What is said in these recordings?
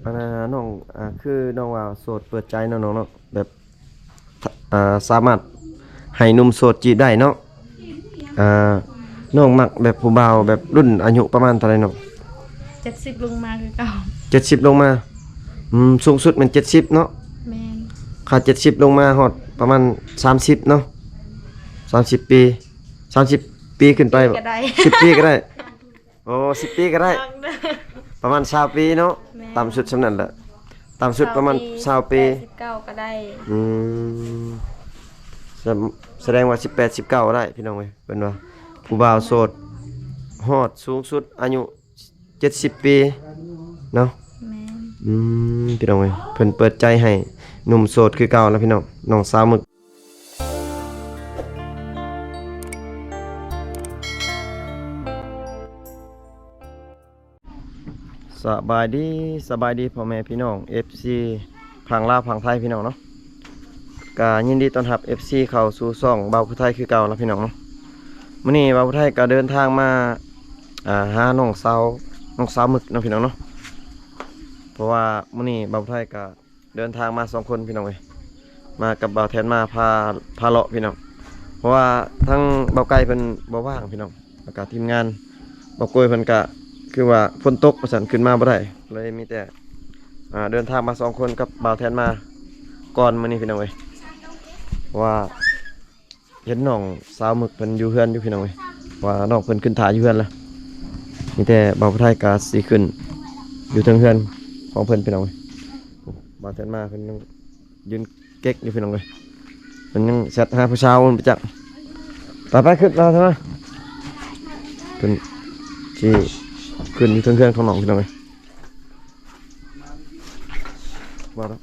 อันนั้นน้องคือน้องว่าโสดเปิดใจเนาะน้องเนาะแบบสามารถให้หนุ่มโสดจีบได้เนาะอ่าน้องมักแบบผู้บ่าวแบบรุ่นอายุประมาณเท่าไหร่เนาะ70ลงมาคือเก่า70ลงมาสูงสุดมัน70เนาะแม่นค่า70ลงมาฮอดประมาณ30เนาะ30ปี30ปีขึ้นไปบ่10ปีก็ได้โอ้10ปีก็ได้ประมาณ20ปีเนาะต่ำสุดสำนั้นแหละต่ำสุดประมาณ20ปี89ก็ได้อืมแสดงว่า18 19ได้พี่น้องเว้ยเพิ่นว่าผู้บ่าวโสดฮอดสูงสุดอายุ70ปีเนาะแม่นพี่น้องเว้ยเพิ่นเปิดใจให้หนุ่มโสดคือเก่าแล้วพี่น้องน้องสาวหมึกสบายดีพ่อแม่พี่น้อง FC พังลาวพังไทยพี่น้องเนาะก็ยินดีต้อนรับ FC เข้าสู่ช่องเบาผู้ไทยคือเก่าแล้วพี่น้องเนาะมื้อนี้เบาผู้ไทยก็เดินทางมาหาน้องสาวหมึกเนาะพี่น้องเนาะเพราะว่ามื้อนี้เบาผู้ไทยก็เดินทางมา2คนพี่น้องเว้ยมากับบ่าวแทนมาพาเลาะพี่น้องเพราะว่าทั้งเบาไก่เพิ่นบ่ว่างพี่น้องแล้วก็ทีมงานเบาโกยเพิ่นก็คือว่าฝนตกประสันขึ้นมาบ่ได้เลยมีแต่เดินทางมา2คนกับบ่าวแทนมาก่อนมื้อนี้พี่น้องเว้ยว่าเห็นน้องสาวหมึกเพิ่นอยู่เฮือนอยู่พี่น้องเว้ยว่าน้องเพิ่นขึ้นถ่ายอยู่เฮือนแล้วมีแต่บ่าวผู้ไทยก็สิขึ้นอยู่เทิงเฮือนของเพิ่นพี่น้องเว้ยบ่าวแทนมาเพิ่นยังยืนเก๊กอยู่พี่น้องเว้ยเพิ่นยังแชทหาผู้สาวไปจักไปขึ้นเราใช่มั้ยเพิ่นสิขึ้นอยู่เทิงเฮือนของน้องพี่น้องเว้ยมาแล้ว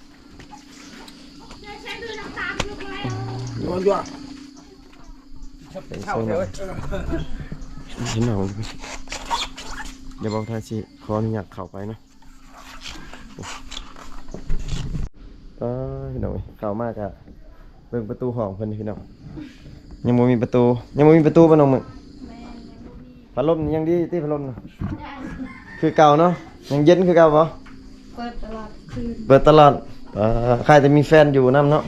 เป็นโซนหินหนองเดี๋ยวบอกทายสิขออนุญาตเข้าไปเนาะพี่น้องเข้ามากอะเบิ่งประตูห้องเพิ่นพี่น้องยังบ่มีประตูบ่น้องมึงพัดลมยังดีที่พัดลมนะคือเก่าเนาะยังเย็นคือเก่าบ่เปิดตลอดคืนเปิดตลอดใครจะมีแฟนอยู่นำเนาะ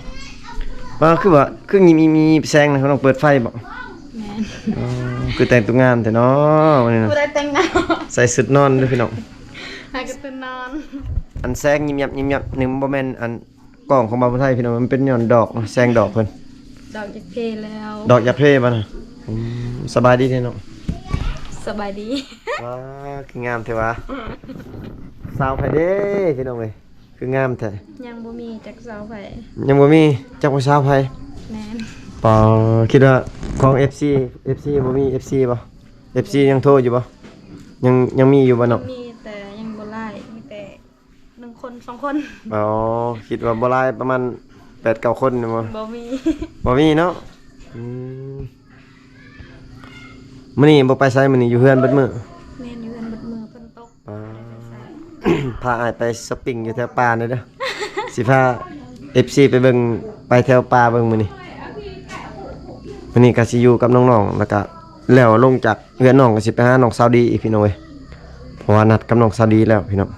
ว่าคือว่าคือมีแสงนะเขาต้องเปิดไฟบ่แม่นคือแต่งตัวงามแต่เนาะวันนี้นะบ่ได้แต่งหน้าใส่ชุดนอนด้วยพี่น้องหากระตุ้นนอนอันแสงยิ้มยับนี่มันบ่แม่นอันกล้องของบ่าวไทยพี่น้องมันเป็นย้อนดอกแสงดอกเพิ่นดอกยักเพแล้ว ดอกยักเพบ่น่ะสบายดีเด้น้องสบายดีว้าคืองามแท้วะสาวไผเด้พี่น้องเอ้ยคืองามแท้ยังบ่มีจักสาวไผยังบ่มีจักว่าสาวไผแม่นปอคิดว่าของ FC บ่มี FC บ่ FC ยังโทรอยู่บ่ยังมีอยู่บ่น้องมีแต่ยังบ่หลายมีแต่1คน2คนอ๋อคิดว่าบ่หลายประมาณ 8-9 คนบ่บ่มีเนาะมื้อนี้บ่ไปไสมื้อนี้อยู่เฮือนเบิดมื้อแม่นอยู่เฮือนเบิดมื้อฝนตกพาอ้ายไปช้อปปิ้งอยู่แถวป่านี่เด้อสิพา FC ไปเบิ่งไปแถวป่าเบิ่งมื้อนี้ก็สิอยู่กับน้องๆแล้วก็แล้วลงจากเฮือนน้องก็สิไปหาน้องสาวดีอีกพี่น้องเอ้ยเพราะว่านัดกับน้องสาวดีแล้วพี่น้อง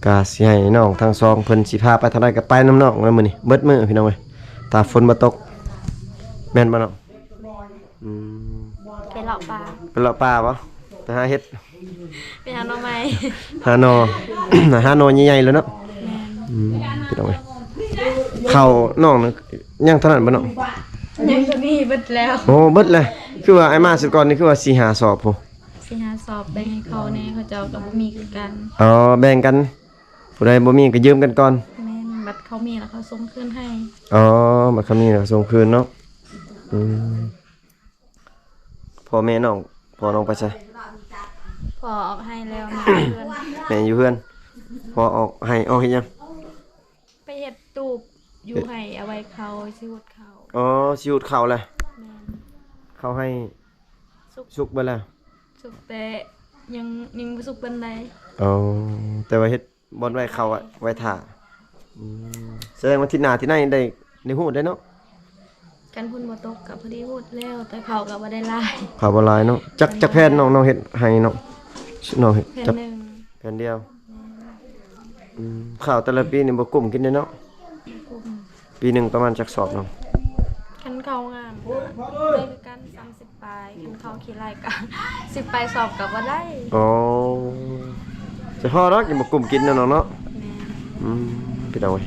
ก็สิให้น้องทั้งสองเพิ่นสิพาไปเท่าใดก็ไปน้ำน้องแล้วมื้อนี้เบิดมื้อพี่น้องเอ้ยถ้าฝนบ่ตกแม่นบ่น้องไปเลาะป่าบ่ไปหาเฮ็ดไปหาหน่อไม้หาหน่อ หาหน่อใหญ่ๆเลยเนาะพี่น้องเอ้ยข้าวน้องยังเท่านั้นบ่น้องยังตัวนี้เบิดแล้วโอ้เบิดเลยคือว่าไอ้มาสุดก่อนนี่คือว่า4-5 สอบพุ่น4-5 สอบแบ่งให้เขาแน่เขาเจ้าก็บ่มีคือกันอ๋อแบ่งกันผู้ใดบ่มีก็ยืมกันก่อนแม่นบัดเขามีแล้วเขาส่งคืนให้อ๋อบัดเขามีแล้วส่งคืนเนาะพ่อแม่น้องไปใช่พอออกให้แล้วแม่อยู่เฮือนพอออกให้ออกเฮ็ดยังไปเฮ็ดตูบอยู่ให้เอาไว้เขาสิหุดเขาอ๋อสิหุดเขาแหละเขาให้สุกเบิดแล้วสุกแต่ยังบ่สุกปานใดอ๋อแต่ว่าเฮ็ดบ่อนไว้เขาไว้ท่าแสดงว่าทิศหน้าที่ไหนได้ฮู้ได้เนาะกันพุ่นบ่ตกก็พอดีฮู้แล้วแต่เขาก็บ่ได้หลายเขาบ่หลายเนาะจักแผ่นน้องเฮ็ดให้เนาะน้องเฮ็ดจักแผ่นเดียว ข้าวแต่ละปีนี่บ่กุ้มกินเด้เนาะ กลุ่ม ปีหนึงประมาณจักสอบเนาะ คันเขางามได้คือกัน30ปลายคันเขาขี้ไล่ก็ 10ปลายสอบก็บ่ได้ อ๋อจะพอดอกยังบ่กุ้มกินเนาะน้องเนาะ แม่น พี่น้องเว้ย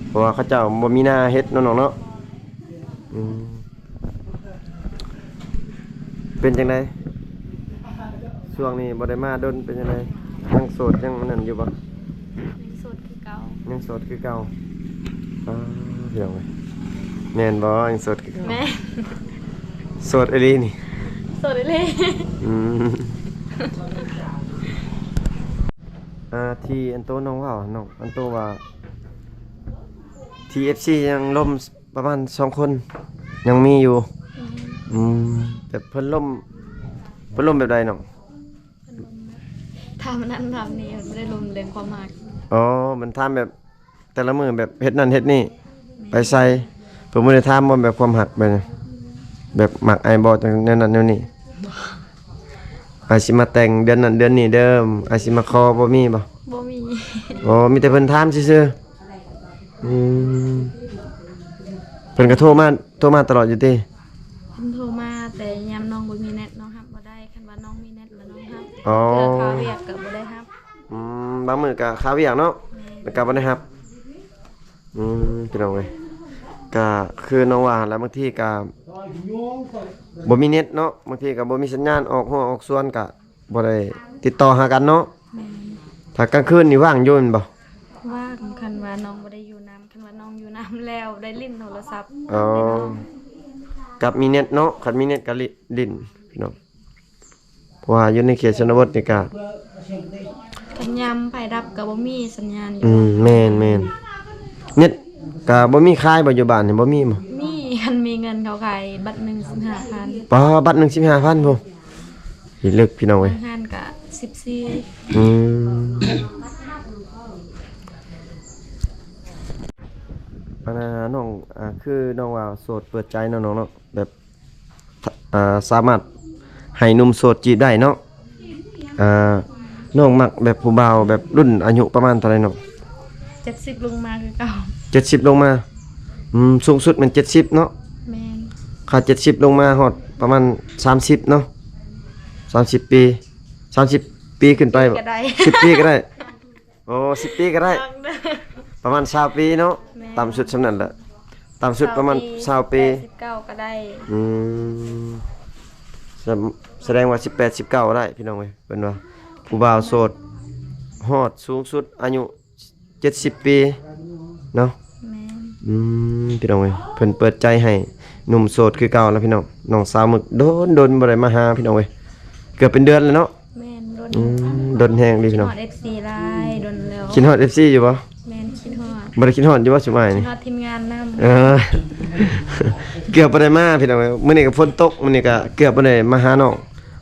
เพราะว่าเขาเจ้าบ่มีหน้าเฮ็ดเนาะน้องเนาะเป็นจังไดช่วงนี้บ่ได้มาดนเป็นจังไดยังโสดยังอันนั้นอยู่บ่ ยังโสดคือเก่า ยังโสดคือเก่าพี่น้องเว้ยแม่นบ่ยังโสดคือเก่า แม่ โสดอีหลีนี่ โสดเลย อืมที่อันโตน้องว่าน้องอันโตว่า TFC ยังล่มประมาณ2คนยังมีอยู่แต่เพิ่นล่มแบบใดน้อง ทำนั้นทำนี้มันไม่ได้รวมเรื่องความหมาก อ๋อมันทำแบบแต่ละมื้อแบบเฮ็ดนั่นเฮ็ดนี่ไปใส่เพิ่นบ่ได้ทำบ่แบบความหักไปนะแบบมักไอ้บ่จังแนวนั้นแนวนี้อาสิมาแต่งเดือนนั้นเดือนนี้เดิมอาสิมาขอบ่มีบ่ บ่มี อ๋อมีแต่เพิ่นถามซื่อๆเพิ่นก็โทรมาตลอดอยู่ติ เพิ่นโทรมาแต่ยามน้องบ่มีเน็ตน้องรับบ่ได้คันว่าน้องมีเน็ตแล้วน้องรับ อ๋อ เจอข่าวเวียกก็บ่ได้รับบ างมื้อก็ค้าเวียกเนาะแล้วก็บ่ได้รับพี่น้องเอ้ยก็คือน้องว่าแล้วบางทีก็บ่มีเน็ตเนาะบางทีก็บ่มีสัญญาณออกหัวออกสวนก็บ่ได้ติดต่อหากันเนาะ แม่น ถ้ากลางคืนนี่ว่างอยู่แม่นบ่ ว่าคันว่าน้องบ่ได้อยู่น้ำคันว่าน้องอยู่น้ำแล้วได้ลิ้นโทรศัพท์ อ๋อกับมีเน็ตเนาะคันมีเน็ตก็ลิ้นพี่น้องเพราะว่าอยู่ในเขตชนบทนี่ก็ คันยามไผดับก็บ่มีสัญญาณอยู่ แม่นเน็ตก็บ่มีขายบ่อยู่บ้านนี่บ่มีบ่ มีคันมีเงินเขาขายบัตรหนึง15,000 ปอบัตรหนึ่ง15,000พุ่นอีลึกพี่น้องเว้ย บางห้านก็14 อืมอันน่ะน้องคือน้องว่าโสดเปิดใจเนาะน้องเนาะแบบสามารถให้หนุ่มโสดจีบได้เนาะน้องมักแบบผู้บ่าวแบบรุ่นอายุประมาณเท่าไหร่เนาะ 70ลงมาคือเก่า 70ลงมาสูงสุดมัน70เนาะ แม่น ค่า70ลงมาฮอดประมาณ30เนาะ30 ปี30 ปีขึ้นไปบ่ ก็ได้ 10 ปีก็ได้โอ้10 ปีก็ได้ ลองเด้อ ประมาณ20 ปีเนาะ แม่ ต่ำสุดสำนั้นแหละต่ำสุดประมาณ20 ปี 89ก็ได้ อืมแสดงว่า18 19ได้พี่น้องเว้ยเพิ่นว่าผู้บ่าวโสดฮอดสูงสุดอายุ70 ปีเนาะ แม่น พี่น้องเว้ยเพิ่นเปิดใจให้หนุ่มโสดคือเก่าแล้วพี่น้องน้องสาวหมึกโดนบ่ได้มาหาพี่น้องเว้ยเกือบเป็นเดือนแล้วเนาะ แม่นโดน โดนแฮงดีพี่น้อง ฮอด FC ไลน์โดนแล้ว คิดฮอด FC อยู่บ่ แม่นคิดฮอด บ่ได้คิดฮอดอยู่บ่ซุมื้อ คิด นี่ ฮอดทีมงานนำ เออ เกือบบ่ได้มาพี่น้องเอ้ยมื้อนี้ก็ฝนตกมื้อนี้ก็เกือบบ่ได้มาหาน้อง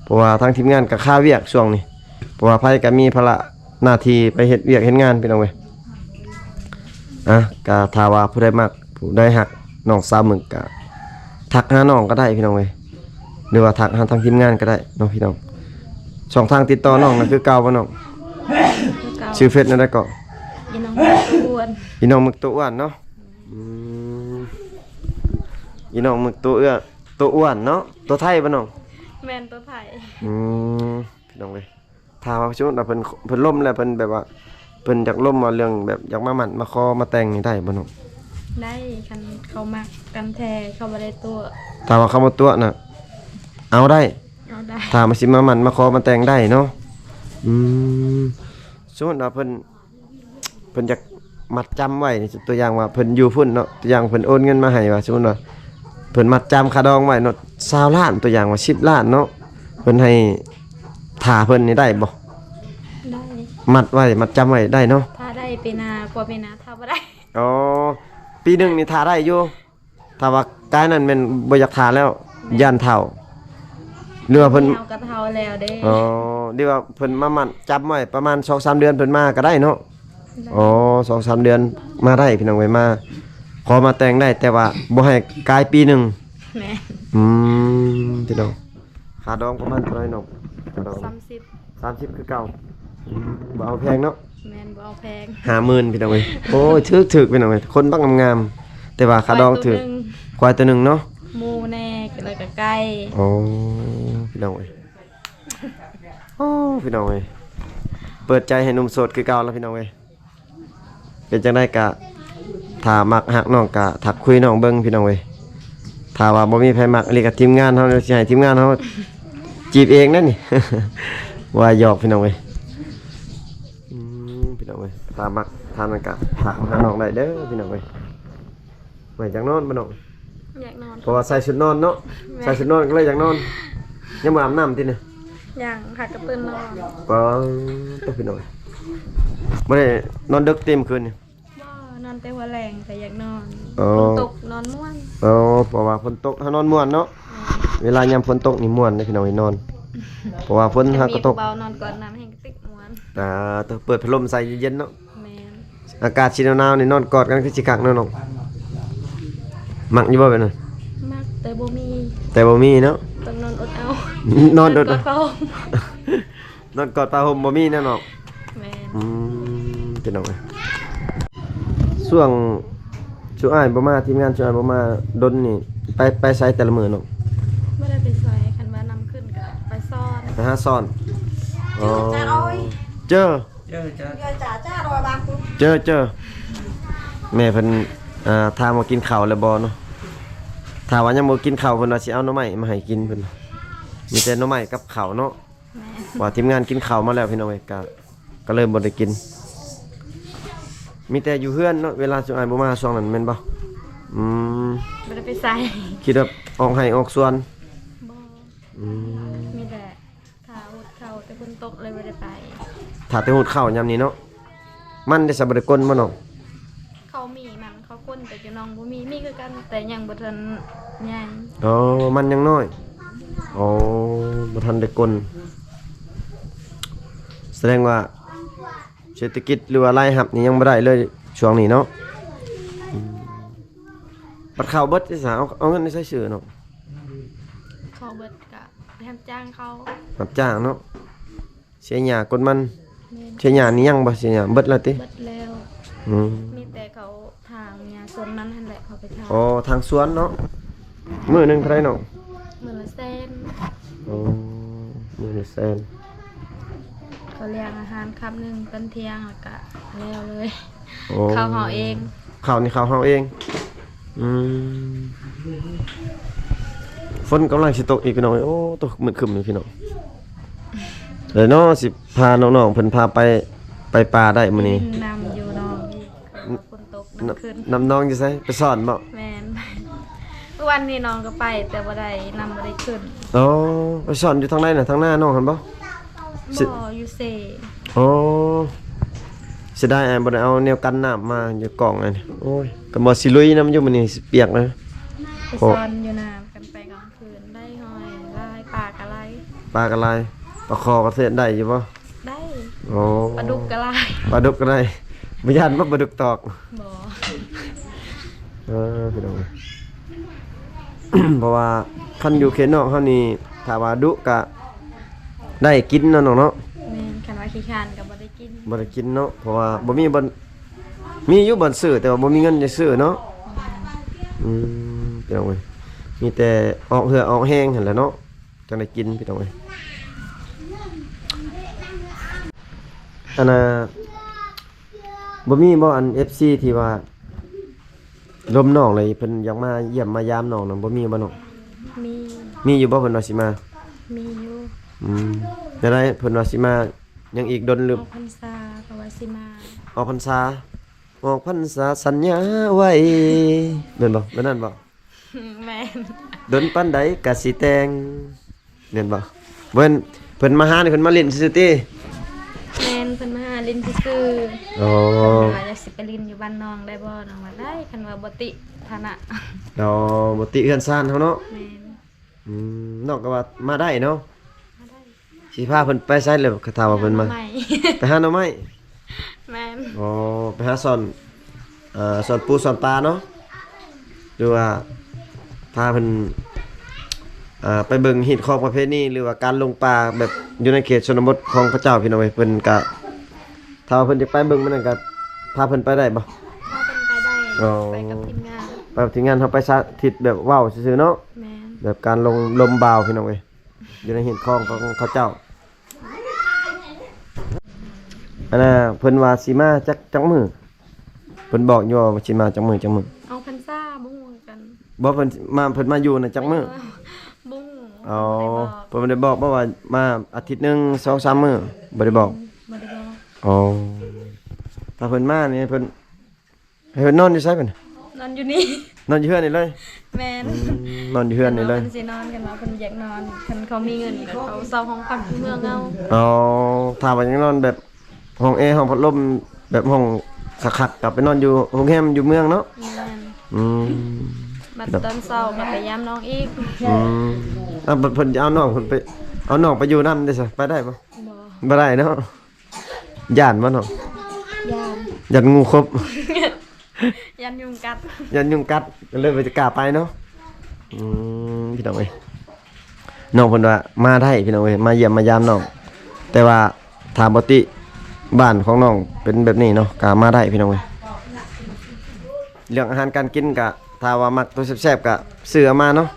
เพราะว่าทางทีมงานก็ค่าเวียกช่วงนี้เพราะว่าไผก็มีภาระหน้าที่ไปเฮ็ดเวียกเฮ็ดงานพี่น้องเว้ยก็ถ้าว่าผู้ใดมักผู้ใดฮักน้องสาวหมึกก็ทักหาน้องก็ได้พี่น้องเว้ยหรือว่าทักหาทางทีมงานก็ได้เนาะพี่น้องช่องทางติดต่อน้องนั่นคือเก่าบ่น้อง คือเก่า ชื่อเฟซนั่นได้ก็ อีน้องอ้วน พี่น้องหมึกตัวอ้วนเนาะพี่น้องหมึกตัวอ้วนเนาะตัวไทยบ่น้อง แม่นตัวไผ พี่น้องเว้ยถ้าว่าสมมุติว่าเพิ่นล่มแล้วเพิ่นแบบว่าเพิ่นอยากล่มว่าเรื่องแบบอยากมาหมั่นมาคอมาแต่งนี่ได้บ่น้อง ได้คันเขามักกันแท้เขาบ่ได้ตัว ถ้าว่าเขามาตัวน่ะเอาได้ เอาได้ ถ้ามาสิมาหมั่นมาคอมาแต่งได้เนาะสมมุติว่าเพิ่นอยากมัดจำไว้นี่ตัวอย่างว่าเพิ่นอยู่พุ่นเนาะตัวอย่างเพิ่นโอนเงินมาให้ว่าสมมุติว่าเพิ่นมัดจำค่าดองไว้เนาะ20ล้านตัวอย่างว่า10ล้านเนาะเพิ่นให้ท่าเพิ่นนี่ได้บ่ ได้ มัดไว้มัดจำไว้ได้เนาะ ถ้าได้ปีหน้ากว่าปีหน้าถ้าบ่ได้ อ๋อปีหนึ่งนี่ทาได้อยู่ถ้าว่ากายนั้นแมันบ่อยากทาแล้วย่านเฒ่าหรือว่าเพิ่น เอากระเทาแล้วเด้ อ๋อหรือว่าเพิ่นมามั่นจับไว้ประมาณ 2-3 เดือนเพิ่นมาก็ได้เนาะอ๋อ 2-3 เดือนมาได้พี่น้องไว้มาขอมาแต่งได้แต่ว่าบ่ให้กายปีหนึง แม่ พี่น้องค่าดองประมาณเท่าไหร่น้องค่าดอง 30 30คือเก่าบ่เอาแพงเนาะ แม่นบ่เอาแพง 50,000พี่น้องเอ้ยโอ้ยถึกพี่น้องเอ้ยคนบักงามๆแต่ว่าค่าดองถึกควายตัวหนึงเนาะ หมูแน่แล้วก็ไก่ โอ้พี่น้องเอ้ยโอ้พี่น้องเอ้ยเปิดใจให้หนุ่มโสดคือเก่าแล้วพี่น้องเอ้ยเป็นจังได๋กะถ้ามักฮักน้องกะทักคุยน้องเบิ่งพี่น้องเอ้ยถ้าว่าบ่มีไผมักอันนี้ก็ทีมงานเฮาเดี๋ยวสิให้ทีมงานเฮาจีบเองนั่นนี่ ว่าหยอกพี่น้องเอ้ยพี่น้องเอ้ยถ้ามักทานมันกะทักมาหาน้องได้เด้อพี่น้องเอ้ยไว้จังนอนบ่น้อง อยากนอน เพราะว่าใส่ชุดนอนเนาะใส่ชุดนอนก็เลยอยากนอนยังบ่อาบน้ำติเนี่ย อย่างหักกระปืนนอน ก็ต้องพี่น้อยบ่ได้นอนดึกเต็มคืนนี่ บ่นอนแต่หัวแรงแต่อยากนอน อ๋อ ฝนตกนอนม่วน อ๋อเพราะว่าฝนตกถ้านอนม่วนเนาะเวลายามฝนตกนี่ม่วนเด้อพี่น้องให้นอน เพราะว่าฝนหากก็ตก เบานอนก่อนน้ำแห้งกระติกม่วน ต้องเปิดพัดลมใส่เย็นๆเนาะ แม่น อากาศสิหนาวๆนี่นอนกอดกันคือสิคักเนาะน้องมักอยู่บ่แบบนั้น มักแต่บ่มี แต่บ่มีเนาะ ต้องนอนอดเอา นอนอด กอดเฝ้าน อนกอดผ้าห่มบ่มีแน่นอน แม่น พี่น้องเอ้ยช่วงอ้ายบ่มาทีมงานช่วงอ้ายบ่มาดนนี่ไปไสแต่ละมื้อเนาะ บ่ได้ไปซอยคันว่านำขึ้นก็ไปซ่อน ไปหาซ่อนอ๋อเจอแม่เพิ่นถามว่ากินข้าวแล้วบ่เนาะถ้าว่ายังบ่กินข้าวเพิ่นว่าสิเอาหน่อไม้มาให้กินเพิ่นมีแต่หน่อไม้กับข้าวเนาะ แม่น ว่าทีมงานกินข้าวมาแล้วพี่น้องเอ้ยก็เลยบ่ได้กิน มีแต่อยู่เฮือนเนาะเวลาช่วงอ้ายบ่มาช่วงนั้นแม่นบ่อืม บ่ได้ไปใส่ คิดว่าออกให้ออกสวน บ่ อืม มีแต่ถ้าอุดเข้าแต่ฝนตกเลยบ่ได้ไป ถ้าแต่หูดข้าวยามนี้เนาะมันได้สบได้กลบ่น้อง เขามีมันเขาคนแต่อยู่น้องบ่มีคือกันแต่ยังบ่ทันใหญ่ อ๋อมันยังน้อยอ๋อบ่ทันได้กลแสดงว่าเศรษฐกิจหรือว่ารายรับนี่ยังบ่ได้เลยช่วงนี้เนาะบัดข้าวเบิดสิสาเอาเงินไปใช้ซื้อเนาะ เขาเบิดก็ไปทำจ้างเขา รับจ้างเนาะเสียหญ้ากดมัน แม่น เสียหญ้านี่ยังบ่เสียหญ้าเบิดแล้วติ เบิดแล้ว อืม มีแต่เขาทางยาส่วนนั้นหั่นแหละเขาไปทาง อ๋อทางสวนเนาะมื้อหนึงเท่าไหร่น้อง มื้อละแสน อ๋อมื้อละแสน เขาเลี้ยงอาหารคำหนึงตอนเที่ยงแล้วก็แล้วเลย โอ้ เขาห่อเอง ข้าวนี่ข้าวเฮาเองอืมฝนกำลังสิตกอีกพี่น้องโอ้ตกมืดครึ้มเลยพี่น้องเดี๋ยวเนาะสิพาน้องๆเพิ่นพาไปป่าได้มื้อนี้ นำอยู่น้องอีกฝนตกมันขึ้น นำน้องอยู่ไสไปสอนบ่ แม่น วันนี้น้องก็ไปแต่บ่ได้นำบ่ได้ขึ้น อ๋อไปสอนอยู่ทางไหนน่ะทางหน้าน้องหั่นบ่ สิ บ่อยู่เซ อ๋อเสียดายบ่ได้เอาแนวกันน้ำมาอยู่กล่องอันนี้โอ้ยก็บ่สิลุยน้ำอยู่มื้อนี้สิเปียกนะ ไป โอ้ ซ่อนอยู่น้ำกันไปกลางคืนได้หอยลายปลากะไร ปลากระไรปลาคอกระเทศได้อยู่บ่ ได้ อ๋อ ปลาดุกกะไร ปลาดุกก็ได้บ่ย่านบ่ปลาดุกตอก บ่ พี่น้อง เพราะว่าคันอยู่เขตนอกเฮานี่ถ้าว่าดุก็ได้กินเนาะน้องเนาะ แม่นคันว่าขี้คร้านก็บ่ได้กิน บ่ได้กินเนาะเพราะว่าบ่มีบ่อนมีอยู่บ่อนซื้อแต่ว่าบ่มีเงินจะซื้อเนาะพี่น้องเอ้ยมีแต่ออกเหือออกแห้งหั่นแหละเนาะจังได้กินพี่น้องเอ้ยอันน่ะบ่มีบ่อัน FC ที่ว่าลมน้องเลยเพิ่นอยากมาเยี่ยมมายามน้องน่ะบ่มีบ่น้อง มี มีอยู่บ่เพิ่นว่าสิมา มีอยู่ จะได้เพิ่นว่าสิมายังอีกดนหรือ ออกพรรษาก็ว่าสิมา ออกพรรษาออกพรรษาสัญญาไว้แม่นบ่แม่นนั่นบ่ แม่น ดนปานใดก็สิแต่งแม่นบ่เพิ่นมาหานี่เพิ่นมาเล่นซื่อๆติ แม่นเพิ่นมาหาลินซื่อ อ๋อ ๆว่าจะสิไปลินอยู่บ้านน้องได้บ่น้องว่าได้คันว่าบ่ติฐานะ เราบ่ติเฮือนซ่านเฮาเนาะ แม่น น้องก็ว่ามาได้เนาะ มาได้ สิพาเพิ่นไปไสแล้วก็ถามว่าเพิ่นมา ใหม่ ไปหาหน่อไม้ แม่น อ๋อไปหาสอนสอนปูสอนปลาเนาะหรือว่าพาเพิ่นไปเบิ่งฮีตของประเภทนี้หรือว่าการลงป่าแบบอยู่ในเขตชนบทของพระเจ้าพี่น้องเอ้ยเพิ่นก็ ถ้าว่าเพิ่นจะไปเบิ่งมันนั่นก็พาเพิ่นไปได้บ่ ถ้าเป็นไปได้ อ๋อ ไปกับทีมงาน ไปที่งานเฮาไปสาธิตแบบเว้าซื่อๆเนาะ แม่น แบบการลมบาวพี่น้องเอ้ยอยู่ในหินคลองของเขาเจ้าอันน่ะเพิ่นว่าสิมาจักมื้อเพิ่นบอกอยู่ว่าสิมาจักมื้อ เอาพันซ่าบุ้งกัน บ่เพิ่นมาอยู่น่ะจักมื้อ บุ้ง อ๋อ บ่ได้บอก เพิ่นบ่ได้บอกบ่ว่ามาอาทิตย์หนึง 2-3 มื้อบ่ได้บอก บ่ได้บอก อ๋อถ้าเพิ่นมานี่เพิ่นให้เพิ่นนอนอยู่ไสเพิ่น นอนอยู่นี่ นอนอยู่เฮือนนี่เลย แม่น นอนอยู่เฮือนนี่เลย พิ่สินอนกันว่าเพิ่นอยากนอนคันเขามีเงินก็เขาเซาห้องพักที่เมืองเอา อ๋อถ้าว่ายังนอนแบบห้องแอร์ห้องพัดลมแบบห้องคักๆกลับไปนอนอยู่โรงแรมอยู่เมืองเนาะ แม่น อืม บัดตอนเช้าก็ไปยามน้องอีก อืมอ่ะเพิ่นจะเอาน้องเพิ่นไปเอาน้องไปอยู่นำได้ซะไปได้บ่ บ่ บ่ได้เนาะย่านบ่เนาะ ยาม ย่านงูครบ ยันยุงกัด ย่านยุงกัดก็เลยบ่จะกล้าไปเนาะพี่น้องเอ้ยน้องเพิ่นว่ามาได้พี่น้องเอ้ยมาเยี่ยมมายามน้องแต่ว่าถามปกติบ้านของน้องเป็นแบบนี้เนาะก็มาได้พี่น้องเอ้ยเรื่องอาหารการกินก็ถ้าว่ามักตัวแซ่บๆก็ซื้อเอามาเนาะ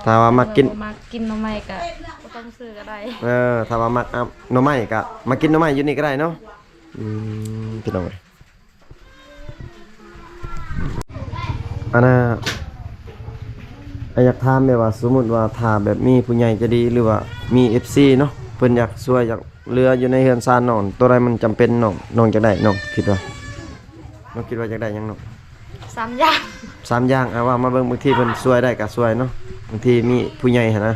ถ้าว่ามักกิน มากินหน่อไม้ก็บ่ต้องซื้อก็ได้ ถ้าว่ามักหน่อไม้ก็มากินหน่อไม้อยู่นี่ก็ได้เนาะพี่น้องเอ้ยอันน่ะอยากถามแบบว่าสมมุติว่าถ้าแบบมีผู้ใหญ่จะดีหรือว่ามี FC เนาะเพิ่นอยากช่วยอยากเหลืออยู่ในเฮือนซานน้องตัวใดมันจำเป็นน้องจะได้น้องคิดว่าน้องคิดว่าอยากได้หยังน้อง 3อย่าง 3อย่างว่ามาเบิ่งบางทีเพิ่นช่วยได้ก็ช่วยเนาะบางทีมีผู้ใหญ่หั่นนะ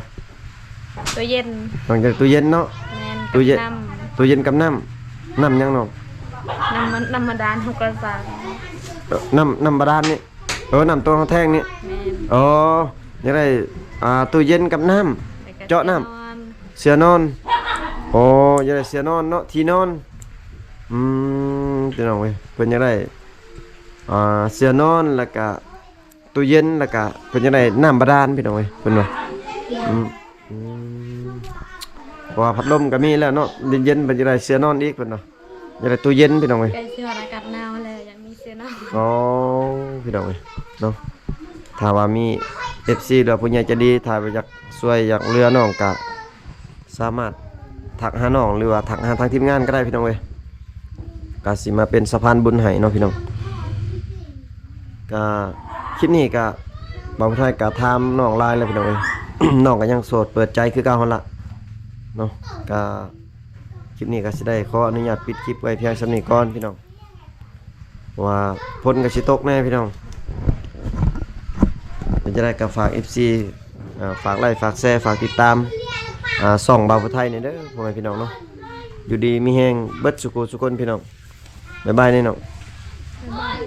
ตัวเย็น น้องจะตู้เย็นเนาะ แม่น ตู้เย็น น้ ตู้เย็นกับน้ำหยังน้อง ำน้ำมันดาน6กระสัง น้ำบาดาลนี่น้ำตัวของแท่งนี่ แม่น อ๋ออยากได้ตู้เย็นกับน้ำ แล้วก็ เจาะน้ำ ที่น เสื้อนอนโอ้อยากได้เสื้อนอนเนาะที่นอนพี่น้องเว้ยเพิ่นอยากได้เสื้อนอนแล้วก็ตู้เย็นแล้วก็เพิ่นอยากได้น้ำบาดาลพี่น้องเว้ยเพิ่นว่าเพราะว่าพัดลมก็มีแล้วเนาะเย็นๆเพิ่นอยากได้เสื้อนอนอีกเพิ่นเนาะอยากได้ตู้เย็นพี่น้องเว้ย ใกล้สิฮอดอากาศหนาวแล้วยังมีเสื้อหนาว อ๋อพี่น้องเว้ยเนาะถ้าว่ามี FC หรือผู้ใหญ่ใจะดีถ้าอยากช่วยอยากเหลือน้องก็สามารถทักหาน้องหรือว่าทักหาทางทีมงานก็ได้พี่น้องเว้ยก็สิมาเป็นสะพานบุญให้เนาะพี่น้องก็คลิปนี้ก็บางท่านก็ถามน้องหลายแล้วพี่น้องเว้ย น้องก็ยังโสดเปิดใจคือเก่าหั่นล่ะเนาะก็คลิปนี้ก็สิได้ขออนุญาตปิดคลิปไว้เพียงส่ำนี้ก่อนพี่น้องว่าพ้นก็สิตกแน่พี่น้องเป็นจะได้ก็ฝาก FC ฝากไลค์ฝากแชร์ฝากติดตามส่องบ่าวผู้ไทยนี่เด้อพ่อแม่พี่น้องเนาะอยู่ดีมีแฮงเบิดสุขสุคนพี่น้องบ๊ายบายนี่น้อง บ๊ายบาย